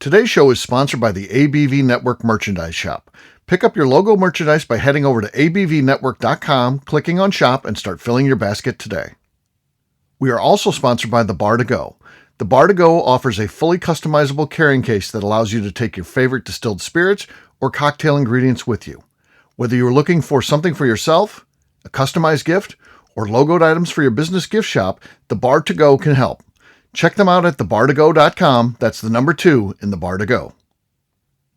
Today's show is sponsored by the ABV Network Merchandise Shop. Pick up your logo merchandise by heading over to abvnetwork.com, clicking on Shop, and start filling your basket today. We are also sponsored by the Bar to Go. The Bar to Go offers a fully customizable carrying case that allows you to take your favorite distilled spirits or cocktail ingredients with you. Whether you're looking for something for yourself, a customized gift, or logoed items for your business gift shop, the Bar to Go can help. Check them out at thebar2go.com. That's the number 2 in the Bar to Go.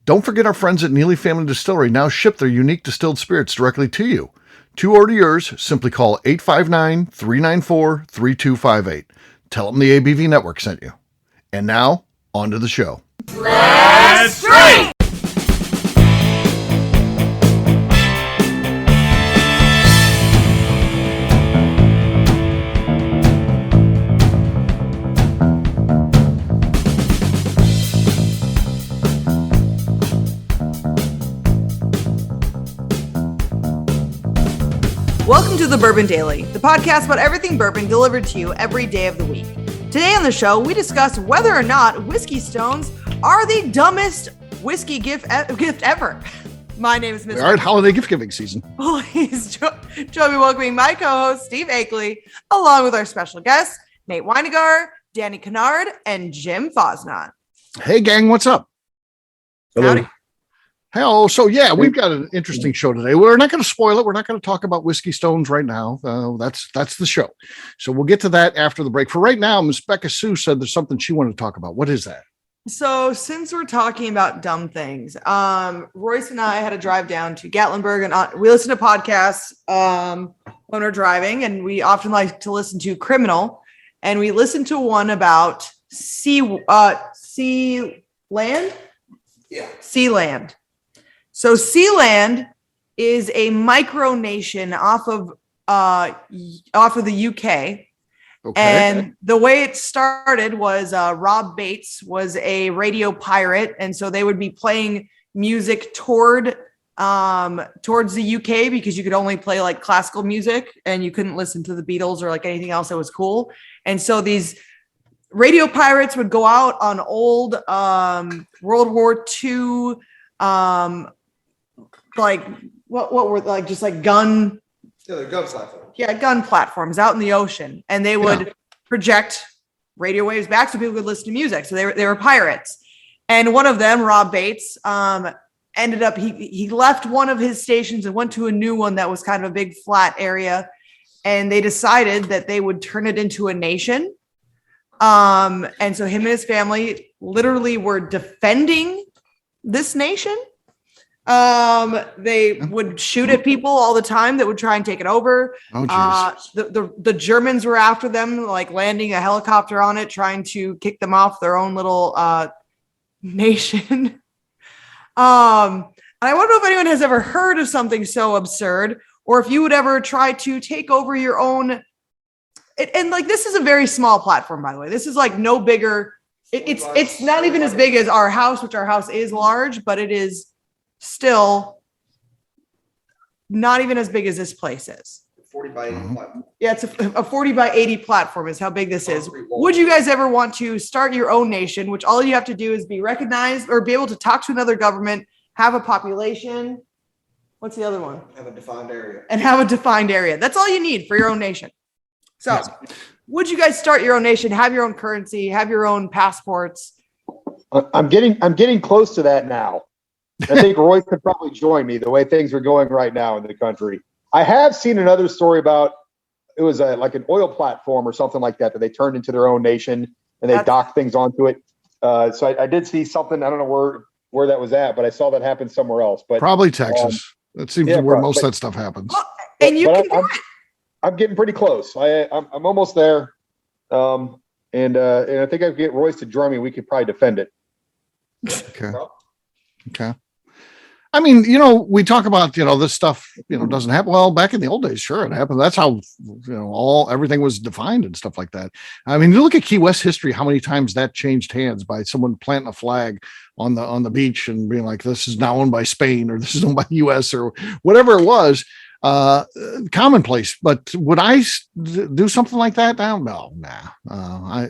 Don't forget our friends at Neely Family Distillery now ship their unique distilled spirits directly to you. To order yours, simply call 859-394-3258. Tell them the ABV Network sent you. And now, on to the show. Let's drink! Welcome to the Bourbon Daily, the podcast about everything bourbon delivered to you every day of the week. Today on the show, we discuss whether or not whiskey stones are the dumbest whiskey gift ever. My name is Miss. We are at holiday gift giving season. Please join me welcoming my co-host, Steve Akeley, along with our special guests, Nate Weinegar, Danny Kennard, and Jim Fosnot. Hey, gang, what's up? Hello. Howdy. Hello. So, yeah, we've got an interesting show today. We're not going to spoil it. We're not going to talk about whiskey stones right now. That's the show. So we'll get to that after the break. For right now, Ms. Beka Sue said there's something she wanted to talk about. What is that? So since we're talking about dumb things, Royce and I had to drive down to Gatlinburg, and we listen to podcasts when we're driving, and we often like to listen to Criminal, and we listened to one about Sealand. Yeah. Sealand. So Sealand is a micronation off of the UK. Okay. And the way it started was Rob Bates was a radio pirate, and so they would be playing music towards the UK because you could only play like classical music and you couldn't listen to the Beatles or like anything else that was cool. And so these radio pirates would go out on old World War II like what were like just like gun platforms. Yeah, gun platforms out in the ocean, and they would project radio waves back so people could listen to music. So they were pirates, and one of them, Rob Bates, ended up he left one of his stations and went to a new one that was kind of a big flat area, and they decided that they would turn it into a nation. And so him and his family literally were defending this nation. They would shoot at people all the time that would try and take it over. The Germans were after them, like landing a helicopter on it, trying to kick them off their own little nation. And I wonder if anyone has ever heard of something so absurd, or if you would ever try to take over your own. And like, this is a very small platform, by the way. This is like no bigger. It's not even as big as our house, which our house is large, but it is still not even as big as this place is. 40 by 80 platform. Yeah, it's a 40 by 80 platform is how big this is. Would you guys ever want to start your own nation, which all you have to do is be recognized or be able to talk to another government, have a population. What's the other one? Have a defined area. And have a defined area. That's all you need for your own nation. So would you guys start your own nation, have your own currency, have your own passports? I'm getting close to that now. I think Roy could probably join me the way things are going right now in the country. I have seen another story about it was like an oil platform or something like that they turned into their own nation and they docked things onto it. So I did see something. I don't know where that was at, but I saw that happen somewhere else. But probably Texas. That seems where most of that stuff happens. I'm getting pretty close. I'm almost there. And I think I could get Royce to join me. We could probably defend it. Okay. I mean, we talk about, this stuff, doesn't happen. Well, back in the old days, sure, it happened. That's how, everything was defined and stuff like that. I mean, you look at Key West history, how many times that changed hands by someone planting a flag on the beach and being like, this is now owned by Spain or this is owned by the US or whatever it was. Commonplace. But would I do something like that? No, nah. I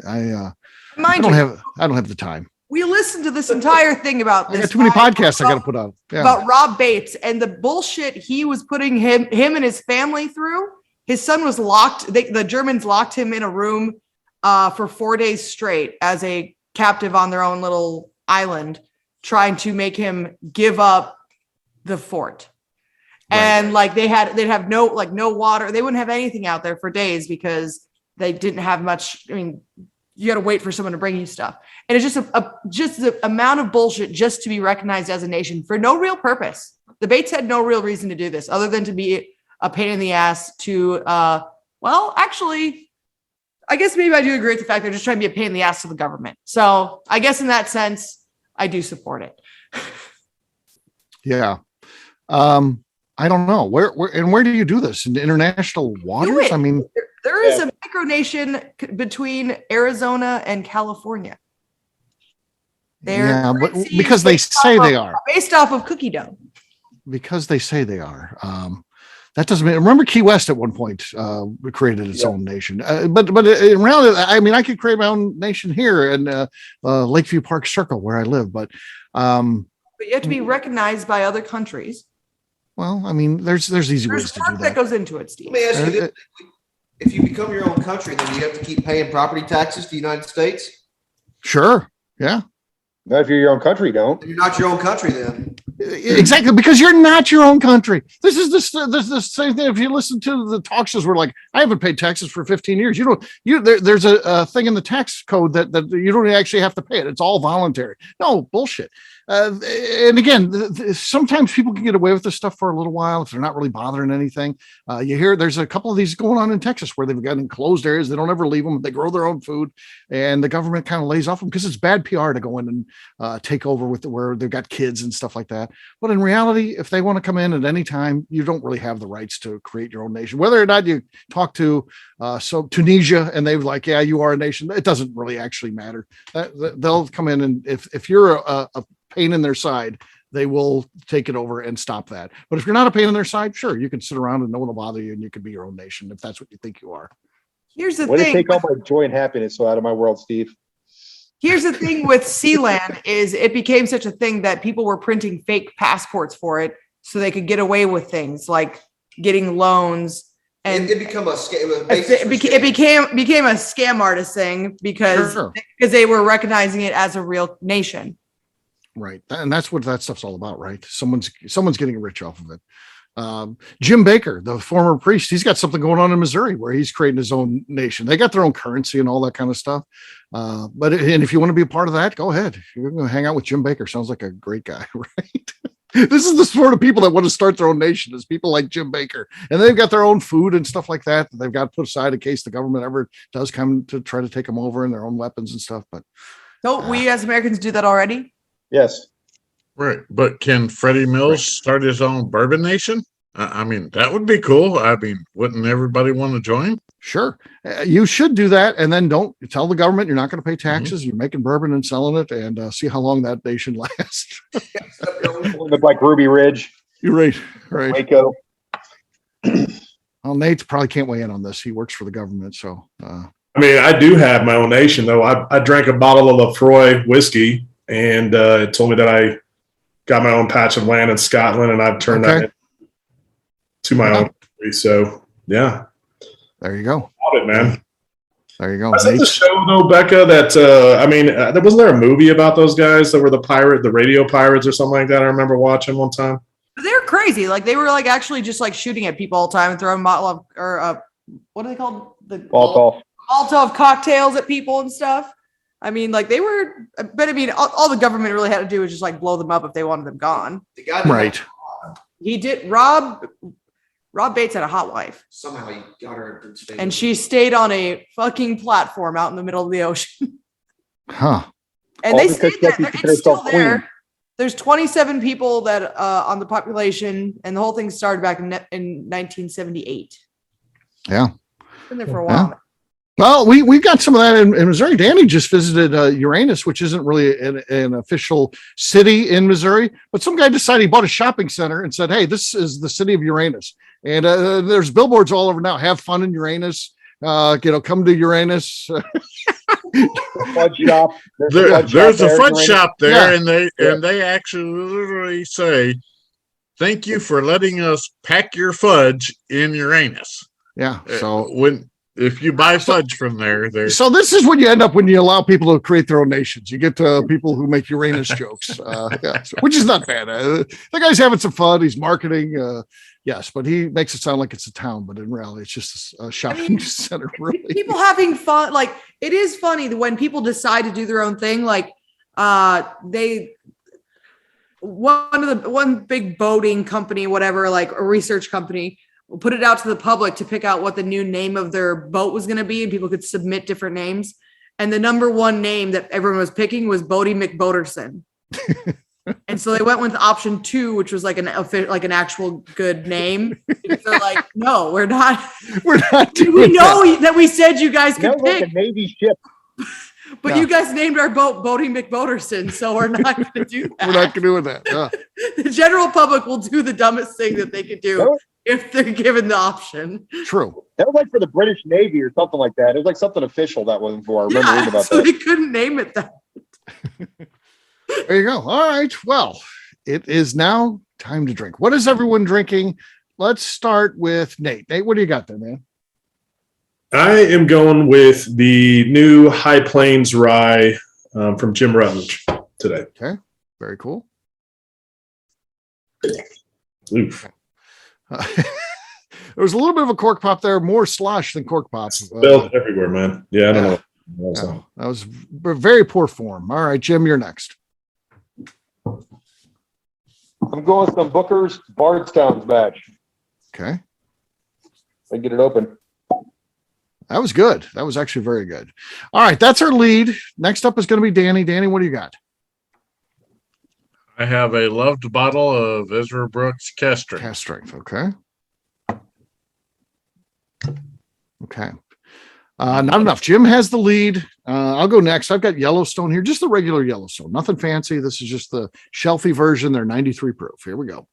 don't have the time. We listened to this entire thing about I this. got too many guy, podcasts I got to put on. Yeah. about Rob Bates and the bullshit he was putting him and his family through. His son was locked. The Germans locked him in a room for 4 days straight as a captive on their own little island, trying to make him give up the fort. Right. And like they'd have no water. They wouldn't have anything out there for days because they didn't have much. I mean, you got to wait for someone to bring you stuff. And it's just the amount of bullshit just to be recognized as a nation for no real purpose. The Bates had no real reason to do this other than to be a pain in the ass to, well, actually, I guess maybe I do agree with the fact they're just trying to be a pain in the ass to the government. So I guess in that sense, I do support it. Yeah. I don't know where do you do this in international waters? I mean, there is a micronation between Arizona and California. Yeah, but because they say they are based off of cookie dough. Because they say they are. That doesn't mean. Remember, Key West at one point created its own nation. But in reality, I mean, I could create my own nation here in Lakeview Park Circle where I live. But you have to be recognized by other countries. Well, I mean, there's easy ways to do that. That goes into it, Steve. Let me ask you this. If you become your own country, then you have to keep paying property taxes to the United States? Sure. Yeah. Not if you're your own country, don't. You're not your own country then. Exactly, because you're not your own country. This is the same thing. If you listen to the talk shows, we're like, I haven't paid taxes for 15 years. There's a thing in the tax code that you don't actually have to pay it. It's all voluntary. No, bullshit. And again, sometimes people can get away with this stuff for a little while if they're not really bothering anything. You hear there's a couple of these going on in Texas where they've got enclosed areas. They don't ever leave them. They grow their own food, and the government kind of lays off them because it's bad PR to go in and take over where they've got kids and stuff like that. But in reality, if they want to come in at any time, you don't really have the rights to create your own nation. Whether or not you talk to Tunisia and they're like, yeah, you are a nation, it doesn't really actually matter. They'll come in, and if you're a pain in their side, they will take it over and stop that. But if you're not a pain in their side, sure, you can sit around and no one will bother you, and you can be your own nation if that's what you think you are. Here's the Way thing. to take all my joy and happiness out of my world, Steve. Here's the thing with Sealand is it became such a thing that people were printing fake passports for it so they could get away with things like getting loans. And it became a scam. It became a scam artist thing because they were recognizing it as a real nation. Right. And that's what that stuff's all about, right? Someone's getting rich off of it. Jim Baker, the former priest, he's got something going on in Missouri where he's creating his own nation. They got their own currency and all that kind of stuff. But if you want to be a part of that, go ahead. You're going to hang out with Jim Baker. Sounds like a great guy, right? This is the sort of people that want to start their own nation, is people like Jim Baker. And they've got their own food and stuff like that they've got put aside in case the government ever does come to try to take them over, and their own weapons and stuff. But don't we as Americans do that already? Yes. Right. But can Freddie Mills start his own bourbon nation? I mean, that would be cool. I mean, wouldn't everybody want to join? Sure. You should do that. And then don't tell the government you're not going to pay taxes. You're making bourbon and selling it, and see how long that nation lasts. Look like Ruby Ridge. You're right. Right. Waco. Well, Nate probably can't weigh in on this. He works for the government. So, I mean, I do have my own nation, though. I drank a bottle of Lefroy whiskey, and it told me that I got my own patch of land in Scotland, and I've turned that into my own country. So, yeah. There you go. Love it, man. There you go. Was that the show, though, Beka, that, I mean, wasn't there a movie about those guys that were the radio pirates or something like that? I remember watching one time. They're crazy. Like, they were, like, actually just, like, shooting at people all the time and throwing what are they called? The Molotov cocktails at people and stuff. I mean, like, they were, but I mean, all the government really had to do was just, like, blow them up if they wanted them gone. Right. He did. Rob Bates had a hot wife. Somehow he got her. And she stayed on a fucking platform out in the middle of the ocean. Huh. And they stayed there. It's still there. There's 27 people that on the population, and the whole thing started back in 1978. Yeah. Been there for a while. Yeah. Well, we've got some of that in Missouri. Danny just visited Uranus, which isn't really an official city in Missouri, but some guy decided he bought a shopping center and said, hey, this is the city of Uranus. And there's billboards all over now. Have fun in Uranus. Come to Uranus. Fudge shop. There's a fudge shop there, Yeah. and they actually literally say, "Thank you for letting us pack your fudge in your anus." Yeah. So if you buy fudge from there, there's So this is what you end up when you allow people to create their own nations. You get people who make Uranus jokes, which is not bad. The guy's having some fun. He's marketing. Yes, but he makes it sound like it's a town, but in reality, it's just a shopping center. Really, people having fun. Like, it is funny when people decide to do their own thing. Like, one big boating company, whatever, like a research company, will put it out to the public to pick out what the new name of their boat was going to be, and people could submit different names. And the number one name that everyone was picking was Bodie McBoaterson. And so they went with option 2, which was like an actual good name. They're like, no, we're not. We're not doing We know that we said you guys could pick. Like a Navy ship. But you guys named our boat Bodie McBoaterson, so we're not going to do that. We're not going to do that. Yeah. The general public will do the dumbest thing that they could do if they're given the option. True. That was like for the British Navy or something like that. It was like something official that wasn't for. I remember reading about so that. they couldn't name it that. There you go. All right. Well, it is now time to drink. What is everyone drinking? Let's start with Nate. Nate, what do you got there, man? I am going with the new High Plains Rye from Jim Rutledge today. Okay. Very cool. Oof. There was a little bit of a cork pop there, more slosh than cork pop. Spilled everywhere, man. Yeah, I don't know. Yeah, that was very poor form. All right, Jim, you're next. I'm going with some Booker's Bardstown's batch. Okay. I get it open. That was good. That was actually very good. All right, that's our lead. Next up is going to be Danny. Danny, what do you got? I have a loved bottle of Ezra Brooks Cast Strength. Cast strength. Okay. Okay. Not enough. Jim has the lead. I'll go next. I've got Yellowstone here, just the regular Yellowstone. Nothing fancy. This is just the shelfy version. They're 93 proof. Here we go.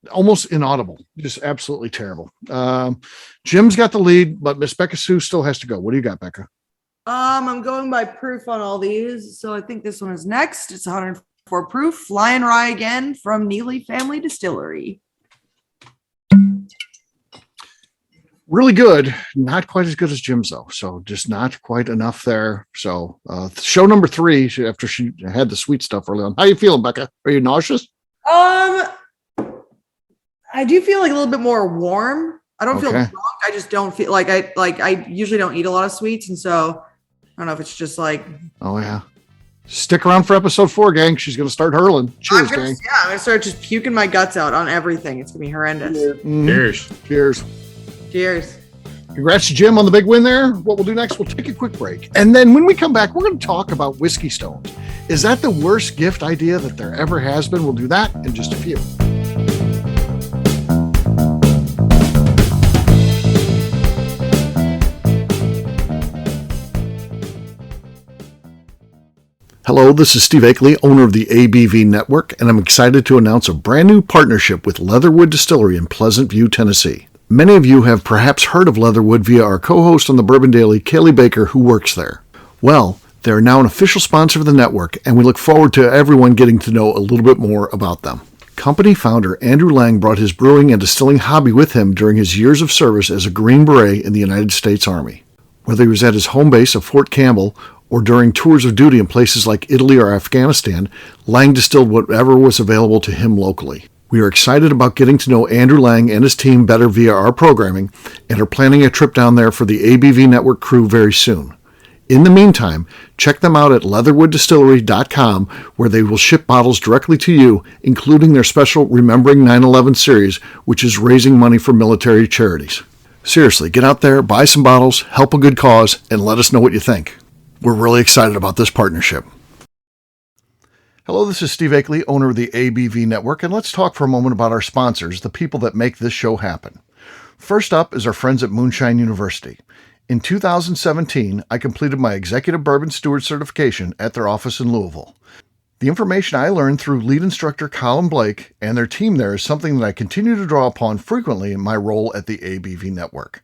Almost inaudible. Just absolutely terrible. Jim's got the lead, but Miss Beka Sue still has to go. What do you got, Beka? I'm going by proof on all these. So I think this one is next. It's 104 proof. Flying Rye again from Neely Family Distillery. Really good. Not quite as good as Jim's, though. So just not quite enough there. So show number 3, after she had the sweet stuff early on. How you feeling, Beka? Are you nauseous? I do feel like a little bit more warm. I don't feel drunk. I just don't feel like I usually don't eat a lot of sweets. And so I don't know if it's just like. Oh, yeah. Stick around for episode 4, gang. She's going to start hurling. Cheers, gang. Yeah, I'm going to start just puking my guts out on everything. It's going to be horrendous. Cheers. Cheers. Cheers. Congrats to Jim on the big win there. What we'll do next, we'll take a quick break. And then when we come back, we're going to talk about whiskey stones. Is that the worst gift idea that there ever has been? We'll do that in just a few. Hello, this is Steve Akeley, owner of the ABV Network, and I'm excited to announce a brand new partnership with Leatherwood Distillery in Pleasant View, Tennessee. Many of you have perhaps heard of Leatherwood via our co-host on the Bourbon Daily, Kaylee Baker, who works there. Well, they're now an official sponsor of the network, and we look forward to everyone getting to know a little bit more about them. Company founder Andrew Lang brought his brewing and distilling hobby with him during his years of service as a Green Beret in the United States Army. Whether he was at his home base of Fort Campbell or during tours of duty in places like Italy or Afghanistan, Lang distilled whatever was available to him locally. We are excited about getting to know Andrew Lang and his team better via our programming and are planning a trip down there for the ABV Network crew very soon. In the meantime, check them out at leatherwooddistillery.com, where they will ship bottles directly to you, including their special Remembering 9/11 series, which is raising money for military charities. Seriously, get out there, buy some bottles, help a good cause, and let us know what you think. We're really excited about this partnership. Hello, this is Steve Akeley, owner of the ABV Network, and let's talk for a moment about our sponsors, the people that make this show happen. First up is our friends at Moonshine University. In 2017, I completed my Executive Bourbon Steward certification at their office in Louisville. The information I learned through lead instructor Colin Blake and their team there is something that I continue to draw upon frequently in my role at the ABV Network.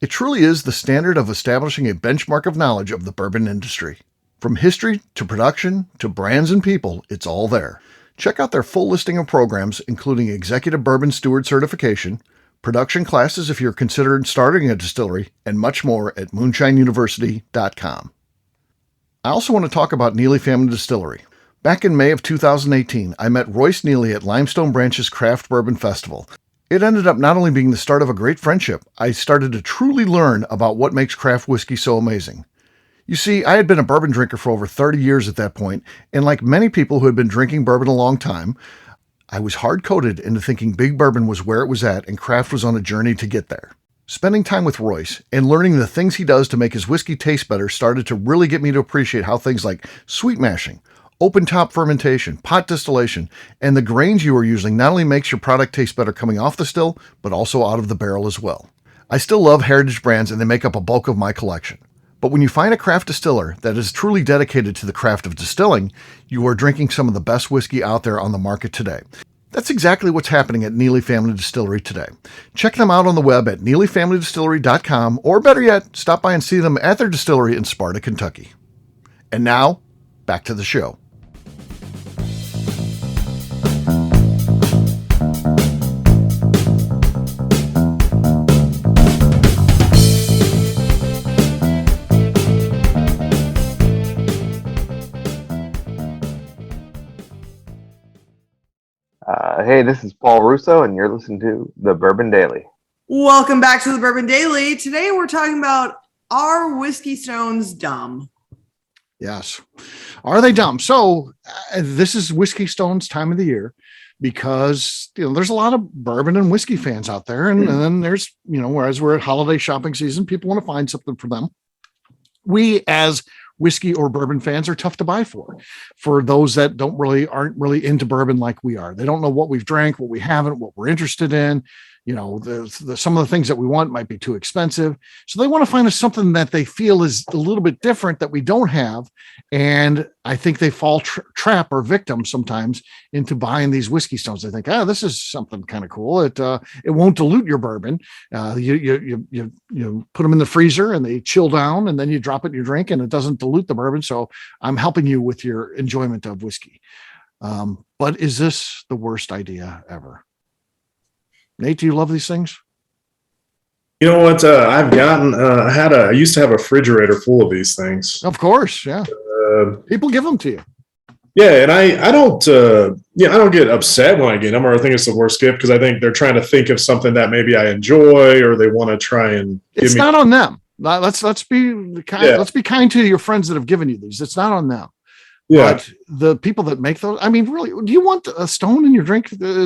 It truly is the standard of establishing a benchmark of knowledge of the bourbon industry. From history to production to brands and people, it's all there. Check out their full listing of programs, including Executive Bourbon Steward Certification, production classes if you're considering starting a distillery, and much more at moonshineuniversity.com. I also want to talk about Neely Family Distillery. Back in May of 2018, I met Royce Neely at Limestone Branch's Craft Bourbon Festival. It ended up not only being the start of a great friendship, I started to truly learn about what makes craft whiskey so amazing. You see, I had been a bourbon drinker for over 30 years at that point, and like many people who had been drinking bourbon a long time, I was hard-coded into thinking big bourbon was where it was at and craft was on a journey to get there. Spending time with Royce and learning the things he does to make his whiskey taste better started to really get me to appreciate how things like sweet mashing, open top fermentation, pot distillation, and the grains you are using not only makes your product taste better coming off the still, but also out of the barrel as well. I still love heritage brands and they make up a bulk of my collection. But when you find a craft distiller that is truly dedicated to the craft of distilling, you are drinking some of the best whiskey out there on the market today. That's exactly what's happening at Neely Family Distillery today. Check them out on the web at neelyfamilydistillery.com, or better yet, stop by and see them at their distillery in Sparta, Kentucky. And now, back to the show. Hey, this is Paul Russo, and you're listening to The Bourbon Daily. Welcome back to the Bourbon Daily. Today we're talking about, are whiskey stones dumb? Yes. Are they dumb? So this is Whiskey Stones time of the year because, there's a lot of bourbon and whiskey fans out there. And then there's, whereas we're at holiday shopping season, people want to find something for them. We as whiskey or bourbon fans are tough to buy for those that aren't really into bourbon like we are. They don't know what we've drank, what we haven't, what we're interested in. Some of the things that we want might be too expensive. So they want to find us something that they feel is a little bit different that we don't have. And I think they fall trap or victim sometimes into buying these whiskey stones. They think, this is something kind of cool. It won't dilute your bourbon. You put them in the freezer and they chill down, and then you drop it in your drink and it doesn't dilute the bourbon. So I'm helping you with your enjoyment of whiskey. But is this the worst idea ever? Nate, do you love these things? You know what? I've gotten. I used to have a refrigerator full of these things. Of course, yeah. People give them to you. Yeah, and I don't. I don't get upset when I get them, or I think it's the worst gift because I think they're trying to think of something that maybe I enjoy, or they want to try and. It's not on them. Let's be kind. Yeah. Let's be kind to your friends that have given you these. It's not on them. Yeah. But the people that make those, really, do you want a stone in your drink? You're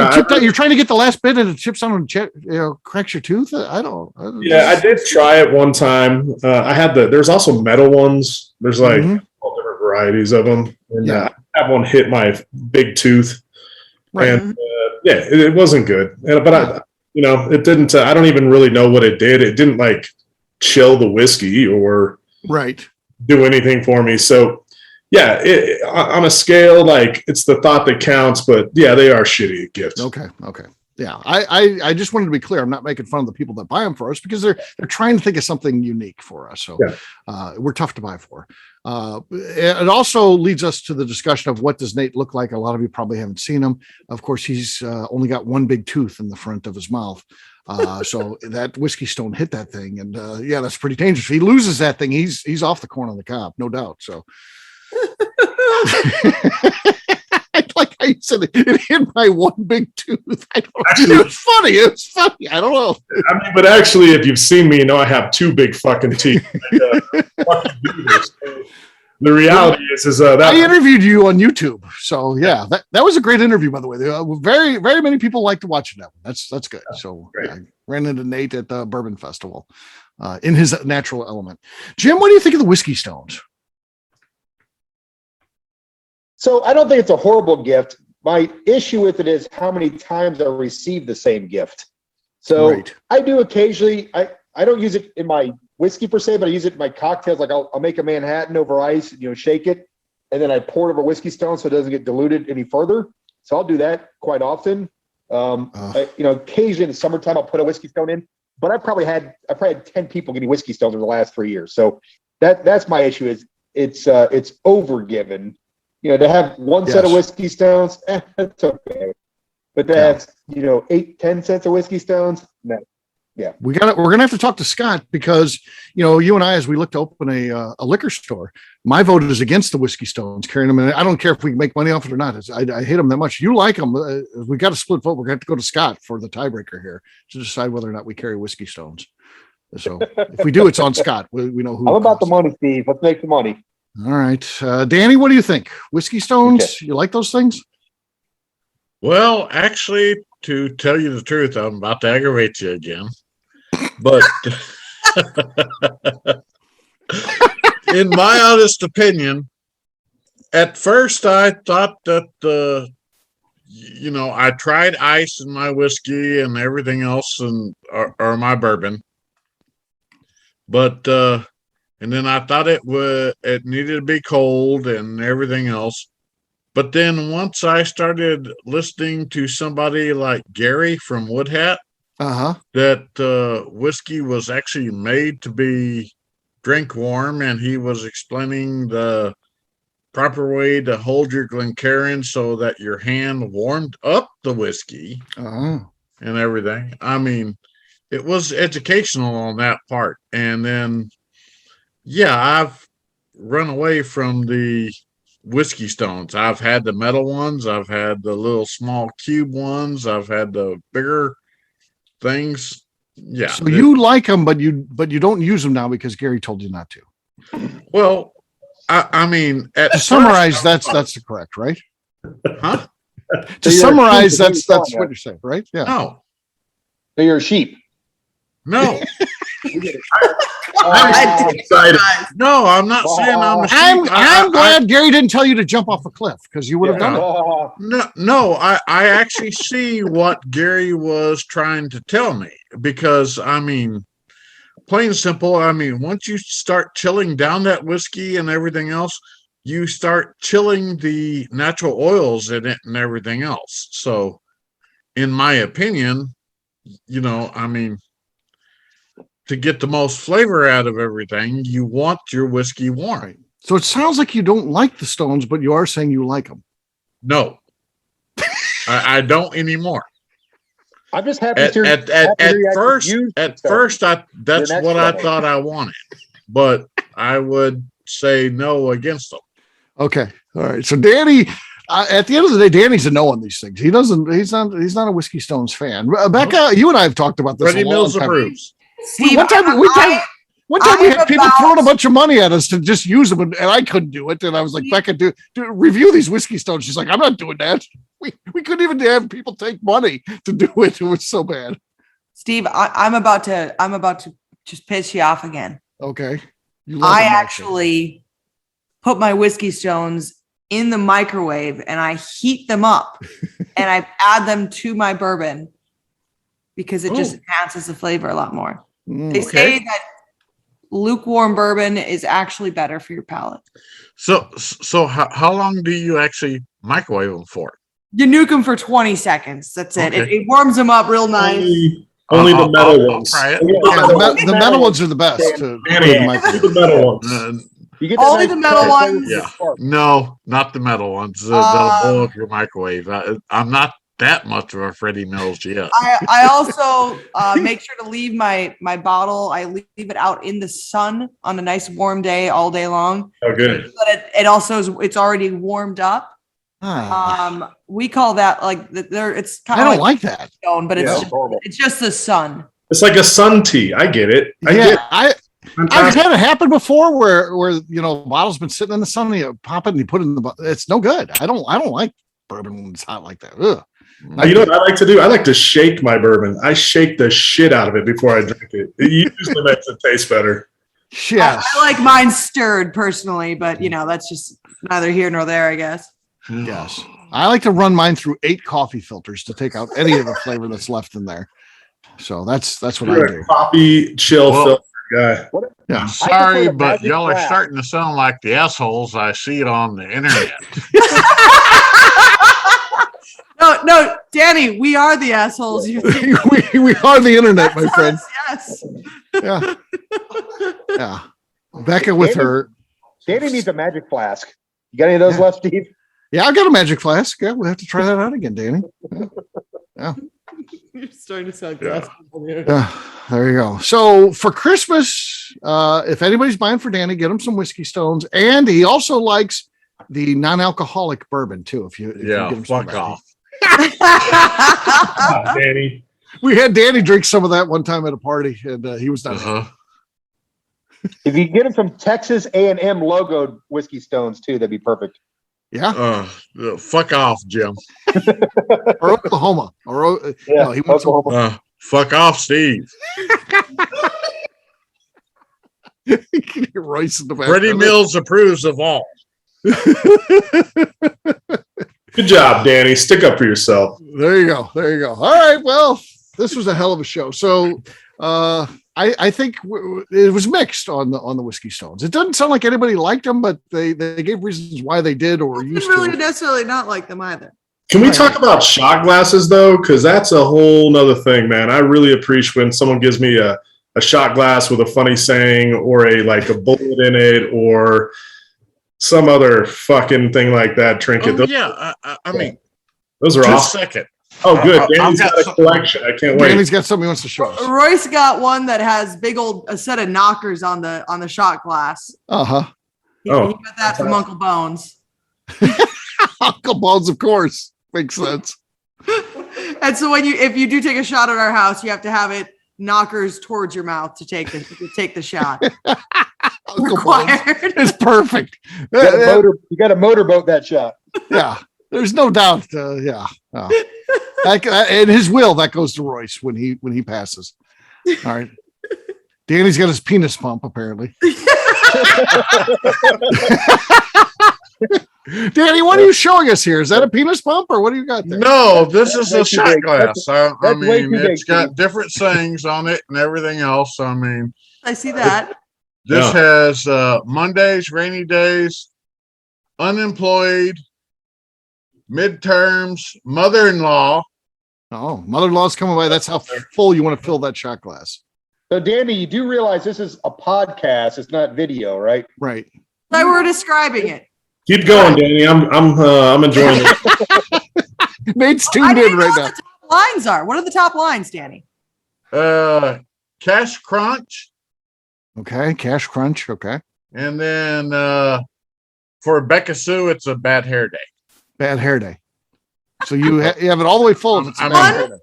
trying to get the last bit and it chips on and cracks your tooth. I did try it one time. There's also metal ones. There's all different varieties of them. And I have one hit my big tooth. Right. And it wasn't good. But it didn't, I don't even really know what it did. It didn't chill the whiskey or do anything for me. So, on a scale, it's the thought that counts, but they are shitty gifts. Okay. Yeah. I just wanted to be clear. I'm not making fun of the people that buy them for us because they're trying to think of something unique for us. So we're tough to buy for. It also leads us to the discussion of what does Nate look like? A lot of you probably haven't seen him. Of course, he's only got one big tooth in the front of his mouth. So that whiskey stone hit that thing. And that's pretty dangerous. If he loses that thing, he's off the corn on the cob, no doubt. So. I like how you said it hit my one big tooth. It was funny. I don't know. But actually, if you've seen me, you know I have two big fucking teeth. The reality is that I interviewed you on YouTube. So that was a great interview, by the way. Very, very many people like to watch that one. That's good. So I ran into Nate at the Bourbon Festival in his natural element. Jim, what do you think of the whiskey stones? So I don't think it's a horrible gift. My issue with it is how many times I receive the same gift. So I do occasionally, I don't use it in my whiskey per se, but I use it in my cocktails. Like I'll make a Manhattan over ice, shake it, and then I pour it over whiskey stone so it doesn't get diluted any further. So I'll do that quite often. Occasionally in the summertime, I'll put a whiskey stone in. but I've probably had 10 people getting whiskey stones over the last 3 years. So that's my issue is it's overgiven. To have one set of whiskey stones, that's okay. But to have 8-10 sets of whiskey stones, no. Yeah, we're gonna have to talk to Scott because you and I, as we look to open a liquor store, my vote is against the whiskey stones carrying them. And I don't care if we can make money off it or not. I hate them that much. You like them? We got a split vote. We're going to have to go to Scott for the tiebreaker here to decide whether or not we carry whiskey stones. So if we do, it's on Scott. We know who. I'm about the money, Steve. Let's make the money. All right, Danny, what do you think? Whiskey stones? Okay. You like those things? Well, actually, to tell you the truth, I'm about to aggravate you again. But in my honest opinion, at first I thought that I tried ice in my whiskey and everything else or my bourbon. But and then I thought it needed to be cold and everything else. But then once I started listening to somebody like Gary from Woodhat, that whiskey was actually made to be drink warm, and he was explaining the proper way to hold your Glencairn so that your hand warmed up the whiskey and everything. I mean, it was educational on that part. And then, I've run away from the whiskey stones. I've had the metal ones. I've had the little small cube ones. I've had the bigger things. Yeah. So you like them, but you don't use them now because Gary told you not to. Well, I mean, to summarize, that's the correct, right? Huh? To summarize, that's what you're saying, right? Yeah. No. So you're a sheep. No. I'm excited. No, I'm not saying I'm a sheep. I'm glad Gary didn't tell you to jump off a cliff because you would have done it. No, I actually see what Gary was trying to tell me because, I mean, plain and simple, I mean, once you start chilling down that whiskey and everything else, you start chilling the natural oils in it and everything else. So, in my opinion, I mean, to get the most flavor out of everything, you want your whiskey warm. Right. So it sounds like you don't like the stones, but you are saying you like them. No, I don't anymore. I'm just happy at first, that's what I thought I wanted, but I would say no against them. Okay, all right. So Danny, at the end of the day, Danny's a no on these things. He's not a Whiskey Stones fan. Beka, you and I have talked about this. Freddie Mills approves. Steve, one time we had people throwing a bunch of money at us to just use them, and I couldn't do it. And I was like, Beka, do review these Whiskey Stones. She's like, I'm not doing that. We couldn't even have people take money to do it. It was so bad. Steve, I'm about to just piss you off again. Okay. I actually put my Whiskey Stones in the microwave and I heat them up and I add them to my bourbon because it just enhances the flavor a lot more. They say that lukewarm bourbon is actually better for your palate. So how long do you actually microwave them for? You nuke them for 20 seconds. That's it. Okay. It warms them up real nice. Only the metal ones. The metal ones are the best. The metal ones. Only the metal ones. Yeah. No, not the metal ones. That'll blow up your microwave. I'm not that much of a Freddie Mills yet. I also make sure to leave my bottle. I leave it out in the sun on a nice warm day all day long. Oh, good. But it also it's already warmed up. We call that it's kind of I don't like that stone, but it's just the sun. It's like a sun tea. I get it. I've had it happen before where bottle's been sitting in the sun and you pop it and you put it in the bottle. It's no good. I don't like bourbon when it's hot like that. Ugh. You know what I like to do? I like to shake my bourbon. I shake the shit out of it before I drink it. It usually makes it taste better. Yes. I like mine stirred personally, but that's just neither here nor there, I guess. Yes. I like to run mine through 8 coffee filters to take out any of the flavor that's left in there. So that's what You're I do. A coffee chill filter guy. Yeah. Sorry, but y'all are starting to sound like the assholes I see it on the internet. No, Danny, we are the assholes. we are the internet, my friend. Yes. Yeah. Yeah. Beka with her. Danny needs a magic flask. You got any of those left, Steve? Yeah, I've got a magic flask. Yeah, we'll have to try that out again, Danny. Yeah. You're starting to sound Yeah. classy. Yeah, there you go. So for Christmas, if anybody's buying for Danny, get him some whiskey stones. And he also likes the non-alcoholic bourbon too. If you Yeah, get him some fuck whiskey. off. Danny. We had Danny drink some of that one time at a party, and he was not. Uh-huh. If you get him some Texas A&M logoed whiskey stones too, that'd be perfect. Yeah, Fuck off, Jim. or Oklahoma, or Yeah, no, he wants Oklahoma. Fuck off, Steve. Royce in the back. Freddie Mills approves of all. Good job, Danny. Stick up for yourself. There you go. There you go. All right. Well, this was a hell of a show. So I think it was mixed on the whiskey stones. It doesn't sound like anybody liked them, but they gave reasons why they did or I used didn't really to. necessarily not like them either. Can we talk about shot glasses though? Because that's a whole nother thing, man. I really appreciate when someone gives me a shot glass with a funny saying or a bullet in it or some other fucking thing like that. Trinket. Oh, yeah, I mean, Those are just awesome. a second. Oh, good. I've Danny's got got a collection. I can't wait. Danny's got something he wants to show us. Royce got one that has a set of knockers on the shot glass. Uh-huh. He Oh. got that from Uncle Bones. Uncle Bones, of course. Makes sense. And so if you do take a shot at our house, you have to have it knockers towards your mouth to take the shot. Uncle Bones. Required. It's perfect. You got to motorboat that shot. Yeah. There's no doubt. Yeah. In his will, that goes to Royce when he passes. All right. Danny's got his penis pump, apparently. Danny, what are you showing us here? Is that a penis pump or what do you got there? No, this is a That's shot too big. glass. I That's way mean, too big, it's got Steve. different sayings on it and everything else. I mean, I see that. this Yeah. has Mondays, rainy days, unemployed, midterms, mother-in-law. Oh, mother-in-law's coming by. That's how full you want to fill that shot glass. So, Danny, you do realize this is a podcast. It's not video, right? Right. I were describing it. Keep going, Danny. I'm enjoying it. Nate's I tuned didn't in know right what now. the top lines are. What are the top lines, Danny? Cash crunch, Okay. Cash crunch. Okay. and then for Beka Sue, it's a bad hair day. Bad hair day. So you have it all the way full. If it's a I bad mean- hair day.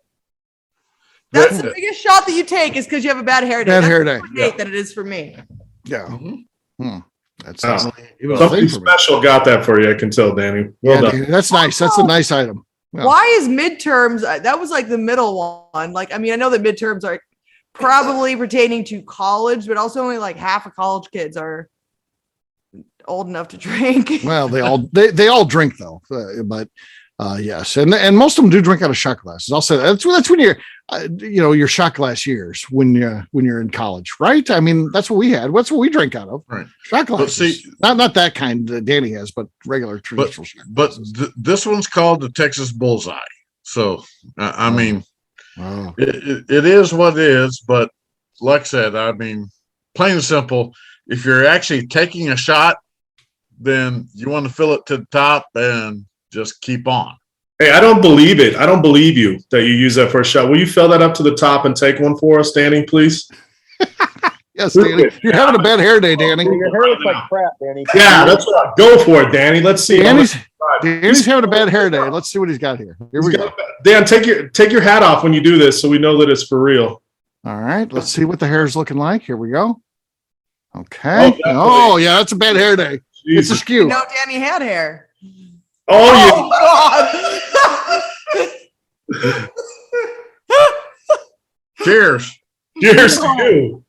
That's the biggest shot that you take is because you have a bad hair day. Bad That's hair day. more Nate than it is for me. Yeah. Mhm. That's Oh. even a Something thing for me. special got that for you. I can tell, Danny. Well Yeah, done. dude, that's nice. That's a nice item. Yeah. Why is midterms? That was like the middle one. Like, I mean, I know that midterms are probably pertaining to college, but also only like half of college kids are old enough to drink. Well, they all drink though, but yes, and most of them do drink out of shot glasses. I'll say that's when you're your shot glass years when you're in college, right? I mean, that's what we had. That's what we drink out of, Right. shot glasses. see- not that kind that Danny has, but regular traditional shot But glasses. this one's called the Texas Bullseye. So, I mean, Wow. it is what it is. But like I said, I mean, plain and simple, if you're actually taking a shot, then you want to fill it to the top and just keep on. Hey, I don't believe it. I don't believe you that you use that for a shot. Will you fill that up to the top and take one for us, Danny, please? Yes, Danny, you're having a bad hair day, Danny. Your hair looks like crap, Danny. Yeah, that's right. Go for it, Danny. Let's see. Danny's having a bad hair day. Let's see what he's got here. Here we go. Dan, take your hat off when you do this so we know that it's for real. All right, let's see what the hair is looking like. Here we go. Okay. Oh, Oh, yeah, that's a bad hair day. It's Jesus. askew. No, Danny had hair. Oh, Cheers. yeah. Cheers to you.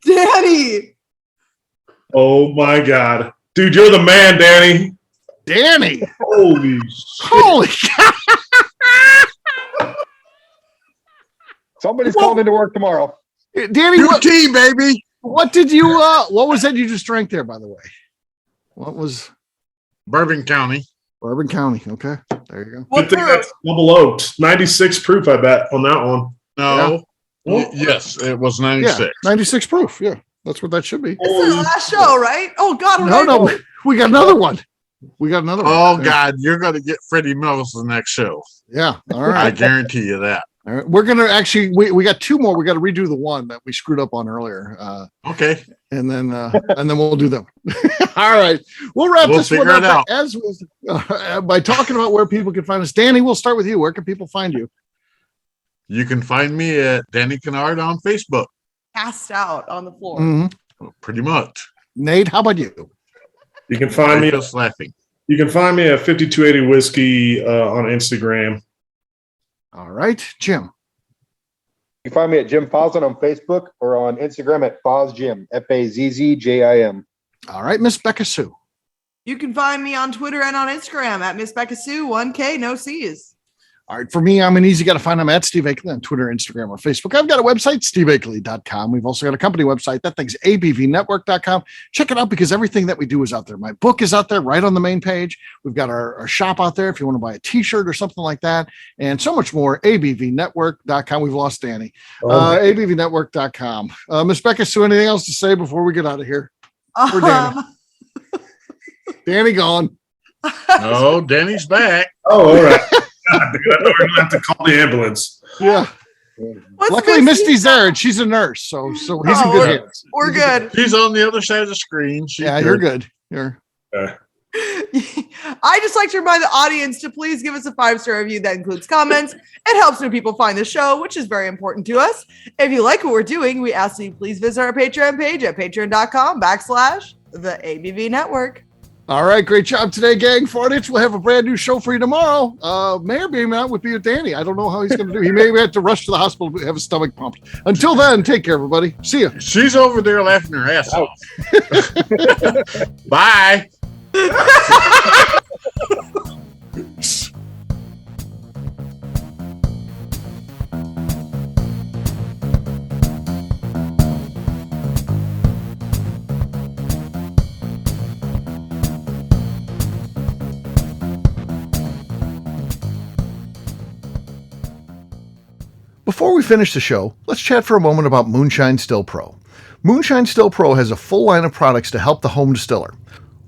Danny. Oh, my God. Dude, you're the man, Danny. Danny. Holy shit. Holy cow. Somebody's calling into work tomorrow. Danny, UT, baby. what did you what was that you just drank there, by the way? What was Bourbon County. Bourbon County? Okay. There you go. What Good thing proof? that's double oaked. 96 proof, I bet, on that one. No, Yes, it was 96. Yeah, 96 proof. Yeah, that's what that should be. This is the last show, right? Oh God, No, we got another one. Oh God, you're going to get Freddie Mills the next show. Yeah, all I right. guarantee you that. All right. We're gonna actually we got two more. We got to redo the one that we screwed up on earlier. Okay. And then we'll do them. All right, we'll wrap this one figure it up out. as by talking about where people can find us. Danny, we'll start with you. Where can people find you? You can find me at Danny Kennard on Facebook. Passed out on the floor. Mm-hmm. Pretty much. Nate, how about you? You can find me. Just laughing. You can find me at 5280 Whiskey on Instagram. All right, Jim. You can find me at Jim Fawzon on Facebook or on Instagram at FawzJim, FAZZJIM. All right, Miss Beka Sue. You can find me on Twitter and on Instagram at Miss Beka Sue, 1K, no C's. All right, for me, I'm an easy guy to find. I'm at Steve Akeley on Twitter, Instagram, or Facebook. I've got a website, steveakeley.com. We've also got a company website. That thing's abvnetwork.com. Check it out because everything that we do is out there. My book is out there right on the main page. We've got our shop out there if you want to buy a T-shirt or something like that, and so much more. abvnetwork.com. We've lost Danny. abvnetwork.com. Miss Beka Sue, anything else to say before we get out of here? Or Danny? Danny gone. No, Danny's back. Oh, all right. God, dude, I know we're going to have to call the ambulance. Yeah. Luckily, Misty's there, and she's a nurse, so he's in good hands. We're good. She's on the other side of the screen. You're good. You're. I just like to remind the audience to please give us a 5-star review that includes comments. It helps new people find the show, which is very important to us. If you like what we're doing, we ask that you please visit our Patreon page at patreon.com/the ABV Network. All right, great job today, gang. Fartage, we'll have a brand new show for you tomorrow. May or may not with Danny. I don't know how he's going to do. He may have to rush to the hospital to have his stomach pumped. Until then, take care, everybody. See ya. She's over there laughing her ass off. Bye. Before we finish the show, let's chat for a moment about Moonshine Still Pro. Moonshine Still Pro has a full line of products to help the home distiller.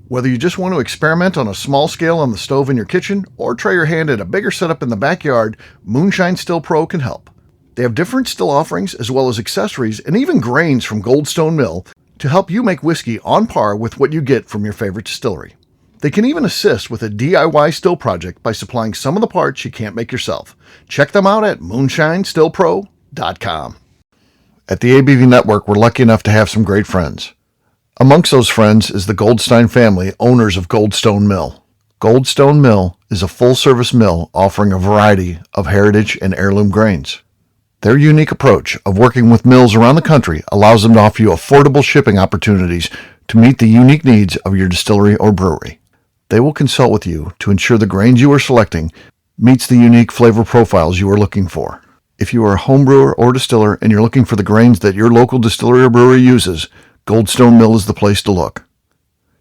Whether you just want to experiment on a small scale on the stove in your kitchen or try your hand at a bigger setup in the backyard, Moonshine Still Pro can help. They have different still offerings as well as accessories and even grains from Goldstone Mill to help you make whiskey on par with what you get from your favorite distillery. They can even assist with a DIY still project by supplying some of the parts you can't make yourself. Check them out at moonshinestillpro.com. At the ABV Network, we're lucky enough to have some great friends. Amongst those friends is the Goldstein family, owners of Goldstone Mill. Goldstone Mill is a full-service mill offering a variety of heritage and heirloom grains. Their unique approach of working with mills around the country allows them to offer you affordable shipping opportunities to meet the unique needs of your distillery or brewery. They will consult with you to ensure the grains you are selecting meets the unique flavor profiles you are looking for. If you are a home brewer or distiller and you're looking for the grains that your local distillery or brewery uses, Goldstone Mill is the place to look.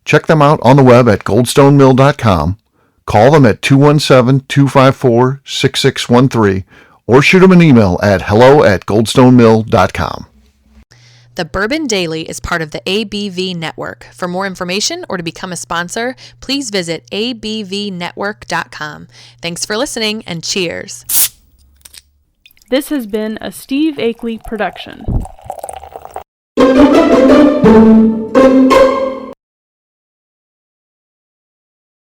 Check them out on the web at goldstonemill.com, call them at 217-254-6613, or shoot them an email at hello@goldstonemill.com. The Bourbon Daily is part of the ABV Network. For more information or to become a sponsor, please visit abvnetwork.com. Thanks for listening and cheers. This has been a Steve Akeley production.